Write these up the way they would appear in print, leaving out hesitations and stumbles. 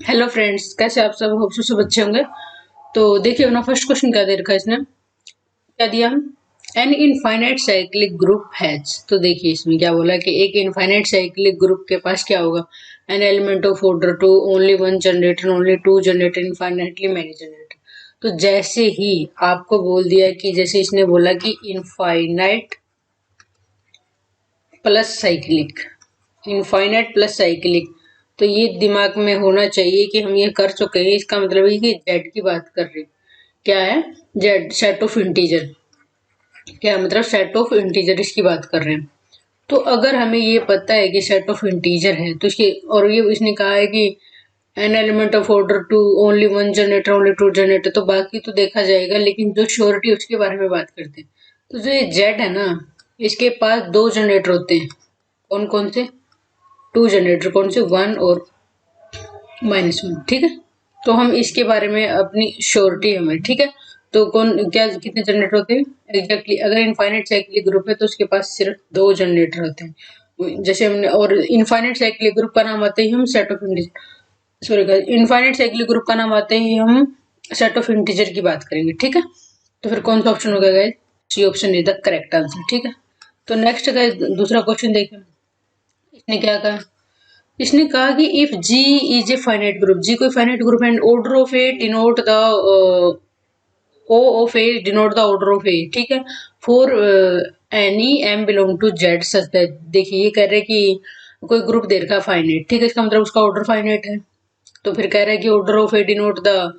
Hello friends, कैसे आप सब? होप सब अच्छे होंगे। तो देखिए अपना फर्स्ट क्वेश्चन क्या दे रखा है इसने, क्या दिया हम, an infinite cyclic group has. तो देखिए इसमें क्या बोला कि एक इनफाइनाइट साइक्लिक ग्रुप के पास क्या होगा, an element of order two, only one generator, only two generator, infinitely many generator. तो जैसे ही आपको बोल दिया कि जैसे इसने बोला कि infinite plus cyclic, infinite plus cyclic, तो ये दिमाग में होना चाहिए कि हम ये कर चुके हैं। इसका मतलब है कि जेड की बात कर रहे हैं। क्या है? Z set of integer. क्या मतलब? सेट ऑफ इंटीजर इसकी बात कर रहे हैं। तो अगर हमें ये पता है कि सेट ऑफ इंटीजर है तो इसके, और ये इसने कहा है कि an element of order two, only one generator, only two generator, तो बाकी तो देखा जाएगा, लेकिन जो श्योरिटी उसके बारे में बात करते हैं। तो जो ये जेड है ना, इसके पास दो जनरेटर होते हैं। कौन कौन से? Two generator. कौन से? वन और -1। ठीक है। तो हम इसके बारे में अपनी श्योरिटी हमें, ठीक है। तो कौन क्या कितने जनरेटर होते हैं एग्जैक्टली? अगर इनफाइनाइट साइक्लिक ग्रुप है तो उसके पास सिर्फ दो जनरेटर होते हैं। जैसे हमने, और इनफाइनाइट साइक्लिक ग्रुप का नाम आते ही हम set of integer, sorry, infinite cyclic group का नाम आते ही हम सेट ऑफ इंटीजर की बात करेंगे। ठीक है। तो फिर कौन सा ऑप्शन होगा guys? C option is the correct answer. ठीक है। तो नेक्स्ट गाइस दूसरा क्वेश्चन देखें। इसने क्या कहा? इसने कहा कि if G is a finite group, G कोई finite group and order of a denote the, o of a denote the order of a, ठीक है, for any m belong to Z such that. देखिए ये कह रहे हैं कि कोई ग्रुप दे रखा है फाइनाइट, ठीक है, इसका मतलब उसका ऑर्डर फाइनाइट है। तो फिर कह रहा है कि order of a denote the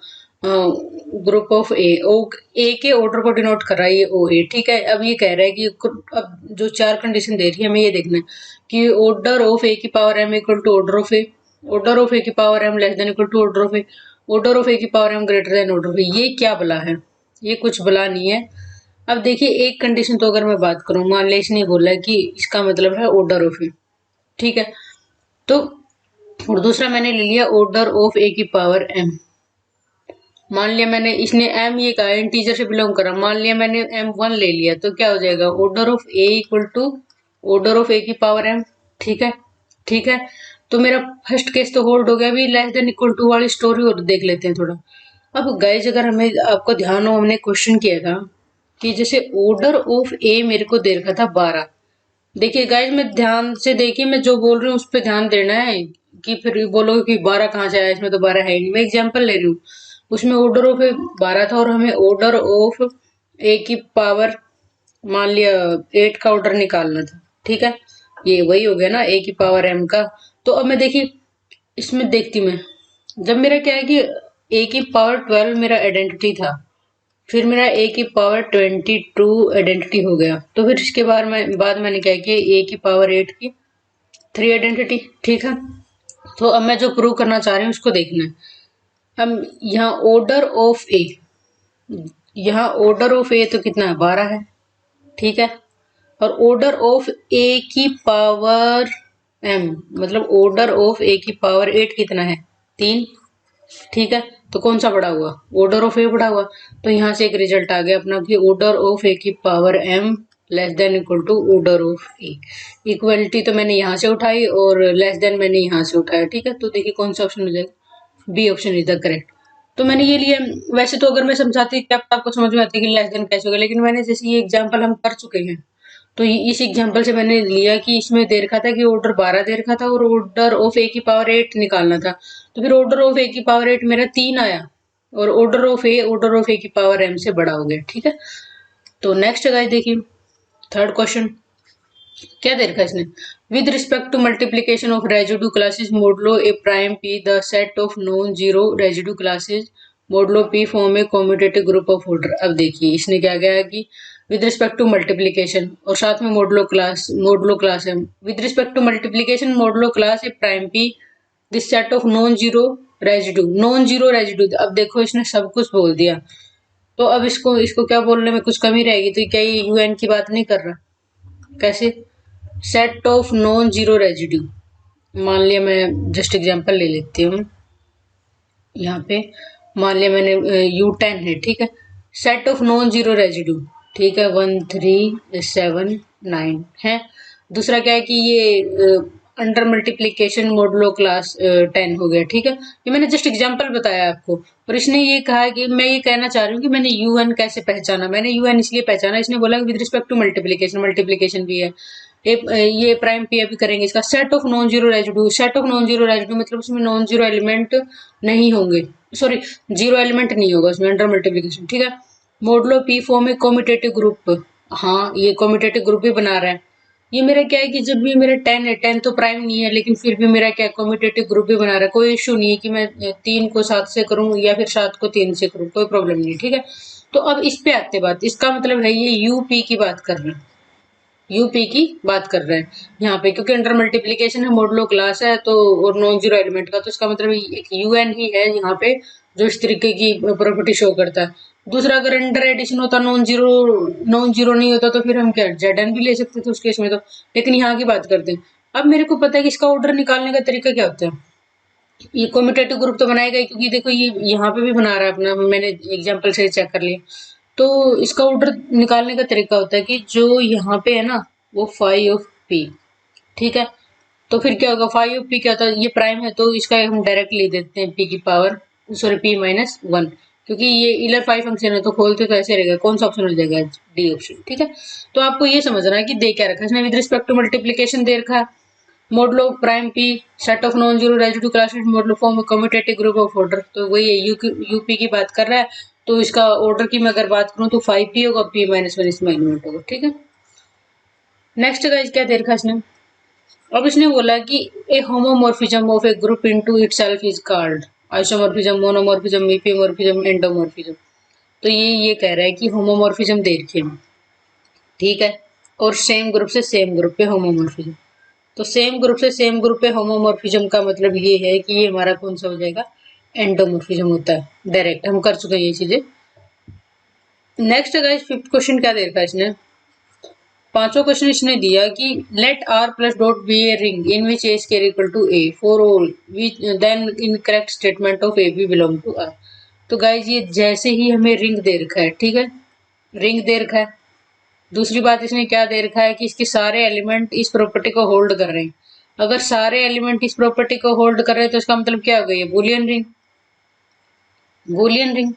group of a, o a के ऑर्डर को डिनोट कर रहा है ये ओ ए, ठीक है। अब ये कह रहा है कि अब जो चार कंडीशन दे रही है हमें ये देखना है कि ऑर्डर ऑफ ए की power m equal to order of a, order of a की power m less than equal to order of a, order of a की power m greater than order of a. ये क्या बला है? ये कुछ बला नहीं है। अब देखिए एक कंडीशन तो अगर मैं बात करूं, मान लिया इसने बोला कि इसका मतलब है ऑर्डर ऑफ ए, ठीक है। तो और दूसरा मैंने ले लिया ऑर्डर ऑफ ए की पावर एम। मान लिया मैंने, इसने एम ये कहा इंटीजर से बिलोंग करा, मान लिया मैंने m1 ले लिया, तो क्या हो जाएगा? Order of a equal to order of a की पावर m। ठीक है। ठीक है। तो मेरा फर्स्ट केस तो होल्ड हो गया। अभी लेस देन इक्वल टू वाली स्टोरी और देख लेते हैं थोड़ा। अब गाइज अगर हमें, आपको ध्यान हो, हमने क्वेश्चन किया था कि जैसे ऑर्डर ऑफ ए मेरे को दे रखा था 12। देखिए गाइज, मैं ध्यान से देखिए, मैं जो बोल रही हूँ उस पर ध्यान देना है, कि फिर बोलोगे कि 12 कहाँ से आया, इसमें तो 12 है ही नहीं। मैं एग्जाम्पल ले रही हूँ। उसमें ऑर्डर ऑफ ए 12 था और हमें ऑर्डर ऑफ ए की पावर, मान लिया 8 का ऑर्डर निकालना था, ठीक है। ये वही हो गया ना ए की पावर एम का। तो अब मैं देखिए इसमें देखती मैं, जब मेरा क्या है कि ए की पावर 12 मेरा आइडेंटिटी था, फिर मेरा ए की पावर 22 आइडेंटिटी हो गया, तो फिर इसके बाद मैंने क्या किया, ए की पावर 8 की 3 आइडेंटिटी, ठीक है। तो अब मैं जो प्रूव करना चाह रही हूँ उसको देखना है। हम यहाँ ऑर्डर ऑफ ए, यहाँ ऑर्डर ऑफ ए तो कितना है? 12 है, ठीक है। और ऑर्डर ऑफ ए की पावर एम, मतलब ऑर्डर ऑफ ए की पावर 8 कितना है? 3, ठीक है। तो कौन सा बड़ा हुआ? ऑर्डर ऑफ ए बड़ा हुआ। तो यहाँ से एक रिजल्ट आ गया अपना कि ऑर्डर ऑफ ए की power m less than equal to order of a. Equality तो मैंने यहाँ से उठाई और लेस देन मैंने यहाँ से उठाया, ठीक है। तो देखिए कौन सा ऑप्शन हो जाएगा? B option is the correct. तो मैंने ये लिया। वैसे तो अगर मैं समझाती क्या आपको समझ में आती कि लेस देन कैसे होगा, लेकिन मैंने जैसे ये एग्जाम्पल हम कर चुके हैं, तो इस एग्जाम्पल से मैंने लिया कि इसमें दे रखा था कि ऑर्डर 12 दे रखा था और ऑर्डर ऑफ ए की पावर 8 निकालना था। तो फिर ऑर्डर ऑफ ए की पावर 8 मेरा 3 आया, और ऑर्डर ऑफ ए की पावर एम से बड़ा हो गया, ठीक है। तो नेक्स्ट गाइस देखिए थर्ड क्वेश्चन क्या दे रखा है इसने, with respect to multiplication of residue classes modulo a prime P the set of non zero residue classes modulo P form a commutative group of order. अब देखिए इसने क्या किया है कि विद रिस्पेक्ट टू मल्टीप्लीकेशन और साथ में मोडलो क्लास है। विद रिस्पेक्ट टू मल्टीप्लीकेशन मोडलो class A prime P this set of non zero residue. अब देखो इसने सब कुछ बोल दिया, तो अब इसको इसको क्या बोलने में कुछ कमी रहेगी? तो क्या ये यूएन की बात नहीं कर रहा? कैसे? Set of non zero residue. मान लिया मैं जस्ट एग्जांपल ले लेती हूँ यहाँ पे, मान लिया मैंने U10 है, ठीक है। Set of non zero residue, ठीक है, 1 3 7 9 है। दूसरा क्या है कि ये अंडर मल्टीप्लीकेशन मॉडुलो क्लास 10 हो गया। ठीक है, ये मैंने जस्ट एग्जांपल बताया आपको। और इसने ये कहा कि मैं ये कहना चाह रही हूँ कि मैंने un कैसे पहचाना। मैंने un इसलिए पहचाना, इसने बोला with respect to multiplication, multiplication भी है ये प्राइम पी अभी करेंगे इसका set of non zero residue. Set of non zero residue मतलब उसमें नॉन जीरो एलिमेंट नहीं होंगे, सॉरी जीरो एलिमेंट नहीं होगा उसमें अंडर मल्टीप्लीकेशन। ठीक है, modulo P form a commutative group. हाँ, ये कॉम्यूटेटिव ग्रुप भी बना रहा है। ये मेरा क्या है कि जब भी मेरा 10 है, 10 तो प्राइम नहीं है लेकिन फिर भी मेरा क्या कॉम्यूटेटिव ग्रुप भी बना रहा है। कोई इशू नहीं है कि मैं 3 को 7 से करूं या फिर 7 को 3 से करूं, कोई प्रॉब्लम नहीं है। ठीक है, तो अब इस पे आते बात। इसका मतलब है ये यूपी की बात कर रहे हैं, यूपी की बात कर रहे हैं यहाँ पे, क्योंकि अंडर मल्टीप्लीकेशन है, मॉडुलो क्लास है तो और नॉन जीरो एलिमेंट का, तो इसका मतलब एक यूएन ही है यहाँ पे जो इस तरीके की प्रॉपर्टी शो करता है। दूसरा, अगर अंडर एडिशन होता नॉन जीरो नहीं होता तो फिर हम क्या जेडन भी ले सकते थे उस केस में तो। लेकिन यहाँ की बात करते हैं। अब मेरे को पता है कि इसका ऑर्डर निकालने का तरीका क्या होता है। ये कम्यूटेटिव ग्रुप तो बनाएगा ही, क्योंकि देखो ये यहाँ पे भी बना रहा है अपना, मैंने एग्जाम्पल से चेक कर लिया। तो इसका ऑर्डर निकालने का तरीका होता है कि जो यहाँ पे है ना वो फाई ऑफ पी। ठीक है, तो फिर क्या होगा, फाई ऑफ पी क्या होता है, ये प्राइम है तो इसका हम डायरेक्ट ले देते हैं पी की पावर, सॉरी पी माइनस 1, क्योंकि ये इलर फाई फंक्शन है तो खोलते तो ऐसे रहेगा। कौन सा ऑप्शन हो जाएगा, डी ऑप्शन। ठीक है, तो आपको ये समझना है कि दे क्या रखा है इसने, विद रिस्पेक्ट टू मल्टीप्लीकेशन दे रखा है, modulo prime P set of non zero residue classes modulo form commutative group of order. तो वही है, यूपी की बात कर रहा है। तो इसका ऑर्डर की मैं अगर बात करूं तो 5p होगा, p माइनस 1 इसमें एलिमेंट होगा। ठीक है, नेक्स्ट गाइस क्या दे रखा इसने। अब इसने बोला कि a homomorphism of a group into itself is called isomorphism, monomorphism, epimorphism, endomorphism. तो ये कह रहा है कि होमोमॉर्फिज्म दे रखी है, ठीक है, और सेम ग्रुप से सेम ग्रुप पे होमोमॉर्फिज्म। तो सेम ग्रुप से सेम ग्रुप पे होमोमॉर्फिज्म का मतलब ये है कि ये हमारा कौन सा हो जाएगा, एंडोमॉर्फिज्म होता है। डायरेक्ट हम कर चुके हैं ये चीजें। नेक्स्ट गाइस फिफ्थ क्वेश्चन क्या दे रखा है इसने, पांचों क्वेश्चन इसने दिया कि let R plus dot be a ring in which a square equal to a for all which then in correct statement of a b belong to R. तो गाइस ये जैसे ही हमें रिंग दे रखा है, ठीक है, रिंग दे रखा है। दूसरी बात इसने क्या दे रखा है कि इसके सारे एलिमेंट इस प्रॉपर्टी को होल्ड कर रहे हैं। अगर सारे एलिमेंट इस प्रॉपर्टी को होल्ड कर रहे हैं तो इसका मतलब क्या हो गया, बुलियन रिंग, बुलियन रिंग।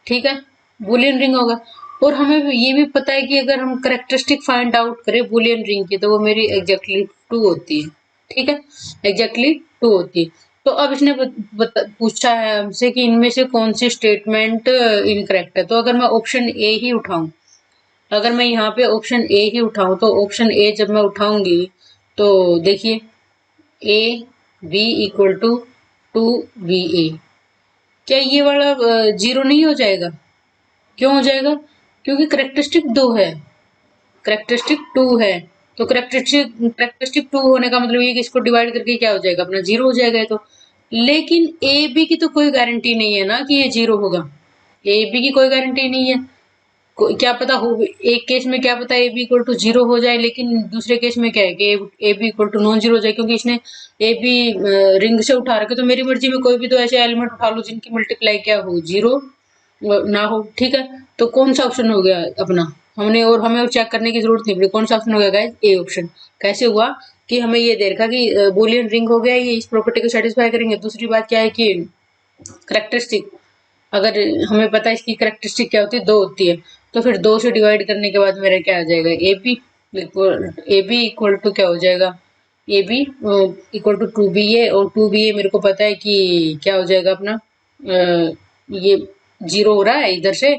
ठीक है, बुलियन रिंग होगा। और हमें ये भी पता है कि अगर हम करेक्टरिस्टिक फाइंड आउट करें बुलियन रिंग की तो वो मेरी एग्जैक्टली 2 होती है। ठीक है, एग्जैक्टली 2 होती है। तो अब इसने पूछा है हमसे कि इनमें से कौन सी स्टेटमेंट इनकरेक्ट है। तो अगर मैं ऑप्शन ए ही उठाऊं, अगर मैं यहाँ पे ऑप्शन ए ही उठाऊं तो ऑप्शन ए जब मैं उठाऊंगी तो देखिए ए बी इक्वल टू 2va, क्या ये वाला 0 नहीं हो जाएगा। क्यों हो जाएगा, क्योंकि करेक्टरिस्टिक 2 है, करेक्टरिस्टिक 2 है। तो करेक्टरिस्टिक 2 होने का मतलब ये कि इसको डिवाइड करके क्या हो जाएगा, अपना 0 हो जाएगा ये तो। लेकिन ए बी की तो कोई गारंटी नहीं है ना कि ये 0 होगा, ए बी की कोई गारंटी नहीं है। क्या पता हो, एक केस में क्या पता ए बी इक्वल टू 0 हो जाए, लेकिन दूसरे केस में क्या है कि a b equal to non 0 हो जाए, क्योंकि इसने ए बी रिंग से उठा रखे। तो मेरी मर्जी में कोई भी तो ऐसे एलिमेंट उठा लो जिनकी मल्टीप्लाई क्या हो, 0 ना हो। ठीक है, तो कौन सा ऑप्शन हो गया अपना, हमने और हमें और चेक करने की जरूरत नहीं पड़ी, कौन सा ऑप्शन हो गया गाइस, ए ऑप्शन। कैसे हुआ कि हमें ये दे रखा कि बुलियन रिंग हो गया, ये इस प्रॉपर्टी को सेटिस्फाई करेंगे। दूसरी बात क्या है कि करेक्टरिस्टिक, अगर हमें पता है इसकी करेक्टरिस्टिक क्या होती है, 2 होती है। तो फिर 2 से डिवाइड करने के बाद मेरा क्या आ जाएगा, ए बी इक्वल टू क्या हो जाएगा, ए बी इक्वल टू 2ba। और 2ba मेरे को पता है कि क्या हो जाएगा अपना, ये 0 हो रहा है इधर से,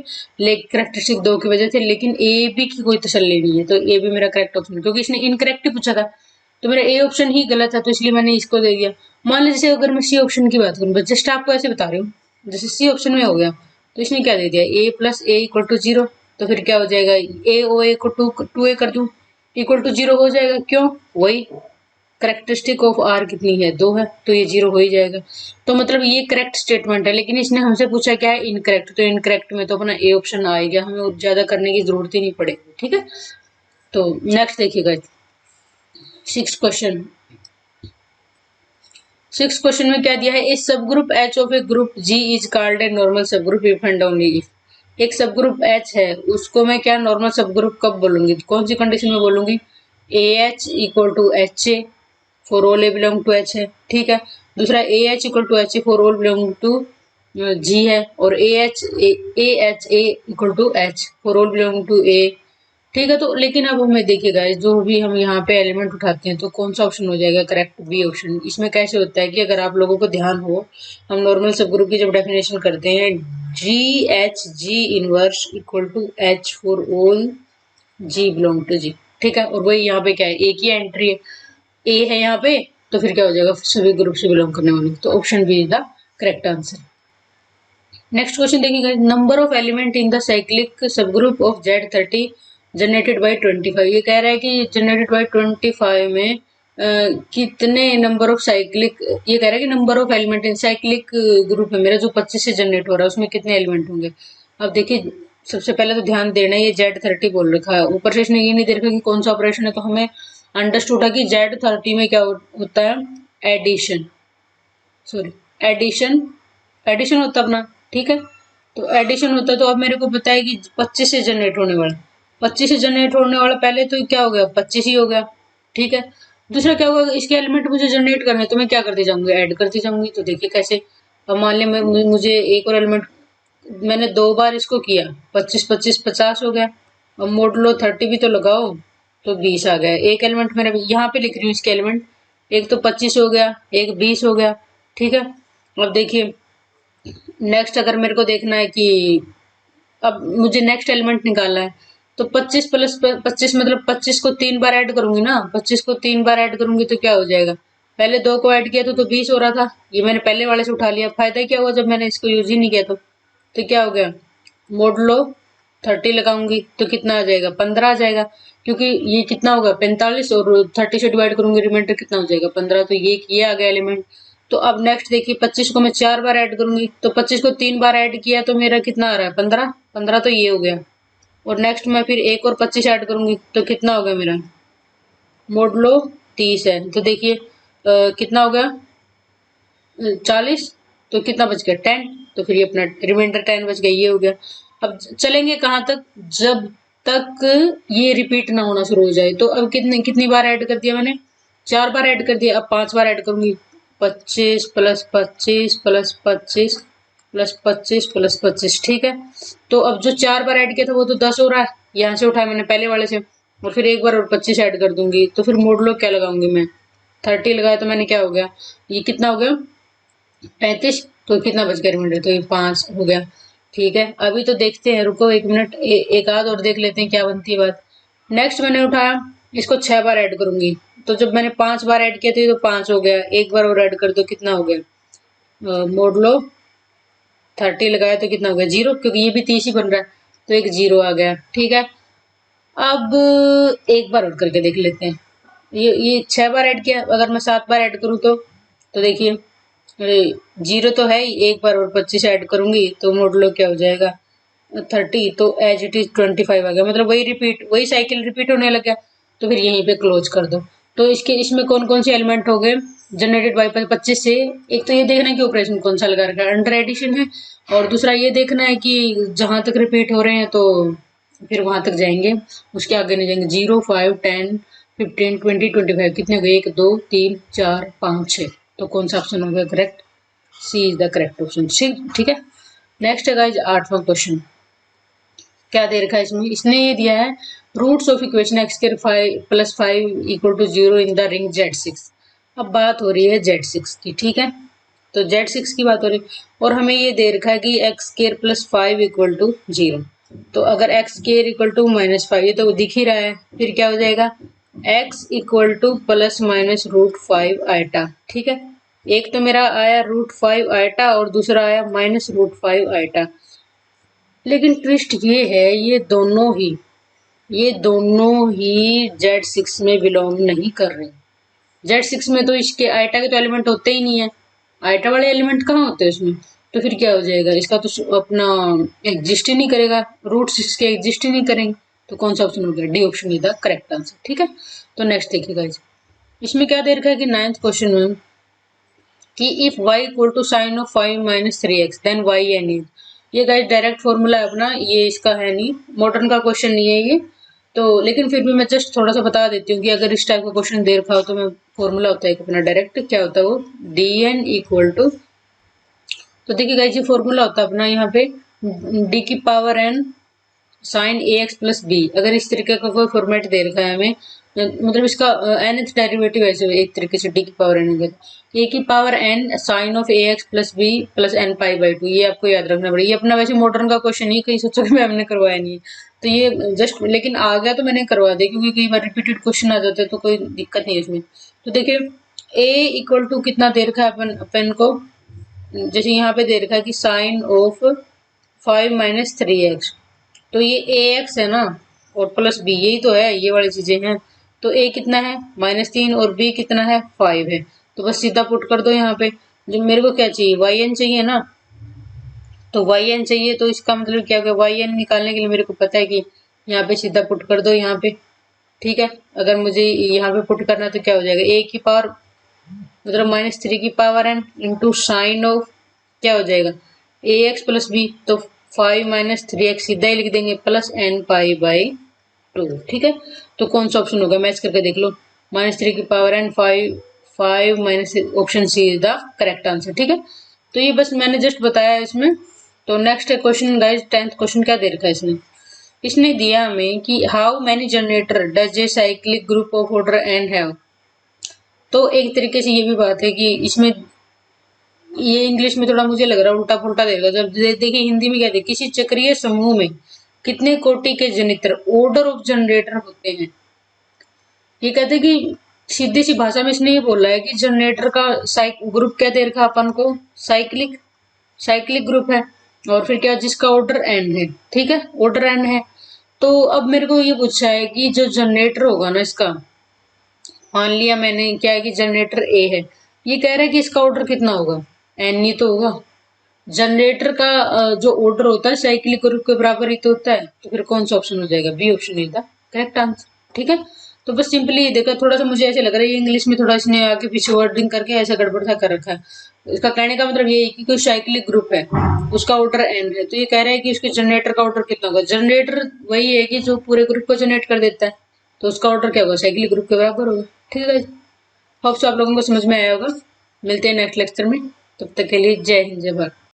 लेकिन करेक्टरिस्टिक 2 की वजह से। लेकिन ए बी की कोई तसल्ली नहीं है, तो ए बी मेरा करेक्ट ऑप्शन, क्योंकि इसने इनकरेक्ट पूछा था तो मेरा ए ऑप्शन ही गलत है, तो इसलिए मैंने इसको दे दिया। मान लीजिए जैसे अगर मैं सी ऑप्शन की बात करूँ, जस्ट आपको ऐसे बता रही हूँ, जैसे सी ऑप्शन में हो गया तो इसने क्या दे दिया, ए प्लस ए इक्वल टू 0। तो फिर क्या हो जाएगा, ए ओ ए को 2a कर दूं इक्वल टू 0 हो जाएगा। क्यों, वही करेक्टरिस्टिक ऑफ आर कितनी है, 2 है, तो ये 0 हो ही जाएगा। तो मतलब ये करेक्ट स्टेटमेंट है, लेकिन इसने हमसे पूछा क्या है, इनकरेक्ट। तो इनकरेक्ट में तो अपना ए ऑप्शन आ गया, हमें ज्यादा करने की जरूरत ही नहीं पड़ेगी। ठीक है, तो नेक्स्ट देखिएगा, 6th क्वेश्चन। 6th क्वेश्चन में क्या दिया है, इस subgroup H of a group G is called a normal subgroup if and only if. एक सब ग्रुप एच है, उसको मैं क्या नॉर्मल सब ग्रुप कब बोलूंगी, कौन सी कंडीशन में बोलूंगी, A H equal to H A for all A belong to H है, ठीक है। दूसरा A H equal to H for all belong to G है, और A H A equal to H for all belong to A, ठीक है। तो लेकिन अब हमें देखिएगा, जो भी हम यहाँ पे एलिमेंट उठाते हैं तो कौन सा ऑप्शन हो जाएगा करेक्ट? B option. इसमें कैसे होता है कि अगर आप लोगों को ध्यान हो, हम नॉर्मल सब ग्रुप की जब डेफिनेशन करते हैं, G H G inverse equal to H for all G belong to G, ठीक है। और वही यहाँ पे क्या है, एक ही एंट्री है, ए है यहाँ पे, तो फिर क्या हो जाएगा, सभी ग्रुप से बिलोंग करने वाले, तो option B is the correct answer. Next question देखिएगा, number of element in the cyclic subgroup of Z30 generated by 25। ये कह रहा है कि जनरेटेड बाई 25 में कितने नंबर ऑफ साइक्लिक, ये कह रहा है कि number of element in cyclic group है मेरा जो 25 से जनरेट हो रहा है, उसमें कितने एलिमेंट होंगे। अब देखिए, सबसे पहले तो ध्यान देना, ये Z30 बोल रखा है, ऊपर से इसने ये नहीं दे रखा कि कौन सा ऑपरेशन है, तो हमें अंडरस्टूड है कि Z30 में क्या होता है, एडिशन, सॉरी एडिशन, एडिशन होता है अपना, ठीक है। तो एडिशन होता है, तो अब मेरे को पता है कि 25 से जनरेट होने वाला, 25 से जनरेट होने वाला, पहले तो क्या हो गया, 25 ही हो गया, ठीक है। दूसरा क्या होगा, इसके एलिमेंट मुझे जनरेट करने हैं, तो मैं क्या करती जाऊंगी, ऐड करती जाऊंगी। तो देखिए कैसे, अब मान लिया मुझे एक और एलिमेंट, मैंने 2 बार इसको किया, 25 25 50 हो गया। अब मोड लो 30 भी तो लगाओ, तो 20 आ गया। एक एलिमेंट मैंने यहाँ पे लिख रही हूँ इसके एलिमेंट, एक तो 25 हो गया, एक 20 हो गया, ठीक है। अब देखिए नेक्स्ट, अगर मेरे को देखना है कि अब मुझे नेक्स्ट एलिमेंट निकालना है, तो 25 प्लस 25 मतलब 25 को 3 बार ऐड करूंगी ना, 25 को 3 बार ऐड करूंगी तो क्या हो जाएगा, पहले 2 को ऐड किया तो 20 हो रहा था, ये मैंने पहले वाले से उठा लिया। फायदा क्या हुआ, जब मैंने इसको यूज ही नहीं किया तो क्या हो गया, मोडलो 30 लगाऊंगी तो कितना आ जाएगा, 15 आ जाएगा, क्योंकि ये कितना होगा 45, और 30 से डिवाइड करूंगी, रिमाइंडर कितना हो जाएगा 15, तो ये आ गया एलिमेंट। तो अब नेक्स्ट देखिए, 25 को मैं 4 बार ऐड करूंगी, तो 25 को 3 बार ऐड किया तो मेरा कितना आ रहा है, 15, 15 तो ये हो गया। और नेक्स्ट मैं फिर एक और 25 ऐड करूंगी तो कितना हो गया मेरा, मोडलो 30 है, तो देखिए कितना हो गया, 40, तो कितना बच गया 10, तो फिर ये अपना रिमाइंडर 10 बच गया, ये हो गया। अब चलेंगे कहाँ तक, जब तक ये रिपीट ना होना शुरू हो जाए। तो अब कितनी बार ऐड कर दिया मैंने, 4 बार ऐड कर दिया, अब 5 बार ऐड करूंगी, 25 प्लस 25 प्लस 25 प्लस 25 प्लस 25, ठीक है। तो अब जो 4 बार ऐड किया था वो तो 10 हो रहा है, यहाँ से उठाया मैंने पहले वाले से, और फिर एक बार और 25 ऐड कर दूंगी, तो फिर मोड लो क्या लगाऊंगी मैं, 30 लगाया तो मैंने क्या हो गया, ये कितना हो गया 35, तो कितना बच गया रिमाइंडर, तो ये 5 हो गया, ठीक है। अभी तो देखते हैं, रुको 1 मिनट, एक आध और देख लेते हैं क्या बनती है बात। नेक्स्ट मैंने उठाया, इसको 6 बार ऐड करूंगी, तो जब मैंने 5 बार ऐड किया था तो 5 हो गया, एक बार और ऐड कर दो कितना हो गया, मोड लो 30 लगाया तो कितना हो गया 0, क्योंकि ये भी 30 ही बन रहा है, तो एक 0 आ गया, ठीक है। अब एक बार और करके देख लेते हैं, ये 6 बार ऐड किया, अगर मैं 7 बार ऐड करूँ तो देखिए 0 तो है ही, एक बार और 25 ऐड करूंगी तो मोड लो क्या हो जाएगा 30, तो एज इट इज 25 आ गया, मतलब वही साइकिल रिपीट होने लग गया, तो फिर यहीं पे क्लोज कर दो। तो इसमें कौन कौन से एलिमेंट हो गए जनरेटेड बाई 25 से, एक तो ये देखना है कि ऑपरेशन कौन सा लगा रखा है, अंडर एडिशन है, और दूसरा ये देखना है कि जहां तक रिपीट हो रहे हैं तो फिर वहां तक जाएंगे, उसके आगे नहीं जाएंगे। 0 5 10 15 20 25 कितने हो गए, 1 2 3 4 5 6, तो कौन सा ऑप्शन होगा correct, C is the correct option, ठीक है। नेक्स्ट है गाइज 8वां क्वेश्चन, क्या दे रखा है इसमें, इसने ये दिया है roots of equation x square 5 plus 5 equal to 0 in the ring Z6। अब बात हो रही है Z6 की, ठीक है, तो Z6 की बात हो रही है, और हमें ये दे रखा है कि x square plus 5 equal to 0। तो अगर एक्स स्क्वायर इक्वल टू -5, ये तो दिख ही रहा है, फिर क्या हो जाएगा x equal to plus minus √5 iota, ठीक है। एक तो मेरा आया √5 आइटा और दूसरा आया -√5 आइटा, लेकिन ट्विस्ट ये है ये दोनों ही Z6 में बिलोंग नहीं कर रहे। Z6 में तो इसके आइटा के तो एलिमेंट होते ही नहीं है, आइटा वाले एलिमेंट कहाँ होते हैं उसमें, तो फिर क्या हो जाएगा, इसका तो अपना एग्जिस्ट ही नहीं करेगा, रूट्स इसके एग्जिस्ट ही नहीं करेंगे, तो कौन सा ऑप्शन हो गया, D option is the correct answer, ठीक है। तो नेक्स्ट देखिएगा, इसमें क्या दे रखा है कि 9th क्वेश्चन में कि if y equal to sine of 5 minus 3x then y n, ये गाइस डायरेक्ट फॉर्मूला है अपना, ये इसका है नहीं, मॉडर्न का क्वेश्चन नहीं है ये, तो लेकिन फिर भी मैं जस्ट थोड़ा सा बता देती हूँ कि अगर इस टाइप का क्वेश्चन दे रखा हो तो मैं फॉर्मूला होता है अपना डायरेक्ट, क्या होता है वो, डी एन इक्वल टू, तो देखिए गाइस ये फॉर्मूला होता है अपना यहाँ पे डी की पावर एन साइन ए एक्स प्लस बी। अगर इस तरीके का कोई फॉर्मेट दे रखा है हमें, मतलब इसका nth डेरिवेटिव ऐसे एक तरीके से डी की पावर एन ए की power n sine of a x plus b plus n pi by two, ये आपको याद रखना पड़ेगा। ये अपना वैसे मॉडर्न का क्वेश्चन ही, कहीं सोचो कि मैम ने करवाया नहीं है, तो ये जस्ट लेकिन आ गया तो मैंने करवा दिया, क्योंकि कई बार रिपीटेड क्वेश्चन आ जाते हैं तो कोई दिक्कत नहीं है इसमें। तो देखिए ए इक्वल टू कितना दे रखा है अपन को, जैसे यहाँ पे दे रखा है कि साइन ऑफ 5 - 3x, तो ये ए एक्स है ना, और प्लस बी, यही तो है, ये वाली चीजें हैं। तो ए कितना है -3 और बी कितना है 5 है, तो बस सीधा पुट कर दो यहाँ पे। जो मेरे को क्या चाहिए, वाई एन चाहिए ना, तो वाई एन चाहिए, तो इसका मतलब क्या होगा, वाई एन निकालने के लिए मेरे को पता है कि यहाँ पे सीधा पुट कर दो यहाँ पे, ठीक है। अगर मुझे यहाँ पे पुट करना तो क्या हो जाएगा, ए की पावर मतलब -3 की power n into sine of क्या हो जाएगा ए एक्स प्लस बी, तो 5 - 3x सीधा ही लिख देंगे प्लस एन पाई बाई 2, ठीक है। तो कौन सा ऑप्शन होगा, मैच करके देख लो, -3 की power n 5 minus, option C is the correct answer, ठीक है। तो ये बस मैंने जस्ट बताया इसमें। तो next question guys, 10th question क्या दे रखा है इसने, इसने दिया हमें कि how many generator does a cyclic group of order n have. तो एक तरीके से ये भी बात है कि इसमें ये इंग्लिश में थोड़ा मुझे लग रहा है उल्टा पुल्टा देगा। जब देखिए हिंदी में क्या दे, किसी चक्रीय समूह में कितने कोटि के जनित्र ऑर्डर ऑफ जनरेटर होते हैं। ये कहते हैं कि सीधी सी भाषा में इसने ये बोला है कि जनरेटर का ग्रुप क्या दे रखा अपन को, साइक्लिक, साइक्लिक ग्रुप है, और फिर क्या, जिसका ऑर्डर एन है, ठीक है, ऑर्डर एन है। तो अब मेरे को ये पूछा है कि जो जनरेटर होगा ना इसका, मान लिया मैंने क्या है कि जनरेटर ए है, ये कह रहा है कि इसका ऑर्डर कितना होगा, एन ही तो होगा। जनरेटर का जो ऑर्डर होता है साइक्लिक ग्रुप के बराबर ही तो होता है, तो फिर कौन सा ऑप्शन हो जाएगा, B option is the correct answer, ठीक है। तो बस सिंपली ये देखा, थोड़ा सा मुझे ऐसे लग रहा है ये इंग्लिश में थोड़ा इसने आगे पीछे वर्डिंग करके ऐसा गड़बड़ सा कर रखा है। इसका कहने का मतलब ये है कि कोई साइक्लिक ग्रुप है, उसका ऑर्डर एन है, तो ये कह रहा है कि उसके जनरेटर का ऑर्डर कितना होगा। जनरेटर वही है कि जो पूरे ग्रुप को जनरेट कर देता है, तो उसका ऑर्डर क्या होगा, साइक्लिक ग्रुप के बराबर होगा, ठीक है। होप्स आप लोगों को समझ में आया होगा। मिलते हैं नेक्स्ट लेक्चर में, तब तक के लिए जय हिंद जय भारत।